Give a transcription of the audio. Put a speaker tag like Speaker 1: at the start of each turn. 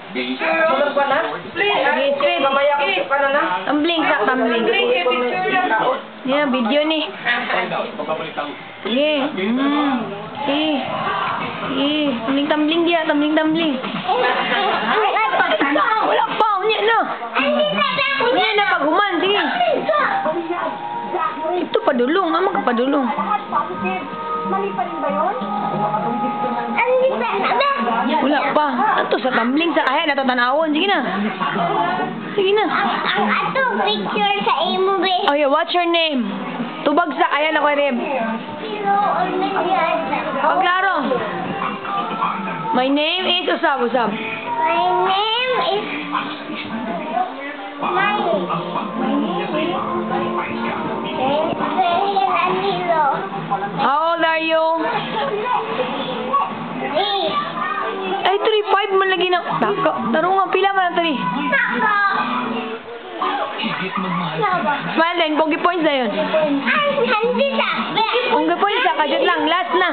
Speaker 1: Tulog ka na?
Speaker 2: Straight.
Speaker 1: Mamaya ka na.
Speaker 2: Tumbling sa tumbling. Yeah, video ni. Sige. Tumbling dia, tumbling. Wala pa, unya na. Unya na paguman, sige. Itu padulong, ama ka padulong.
Speaker 3: Mali pa rin ba yun?
Speaker 2: Wala pa. Ato sa tumbling sa kaya nato tanawon. Sige na. Sige na.
Speaker 3: Ang ato picture sa imo be.
Speaker 2: Oh yeah, what's your name? Tubag sa kaya na ko rin.
Speaker 3: Pero
Speaker 2: Paglaro. My name is Usab.
Speaker 3: My name is Anilo.
Speaker 2: How old are you? Ay, 3-5 man lagi na. Tako. Taro nga, pila man na 3. Smile din, pogi points na yun.
Speaker 3: Ay, hindi sabi.
Speaker 2: Pogi points na, kadyan lang. Last na.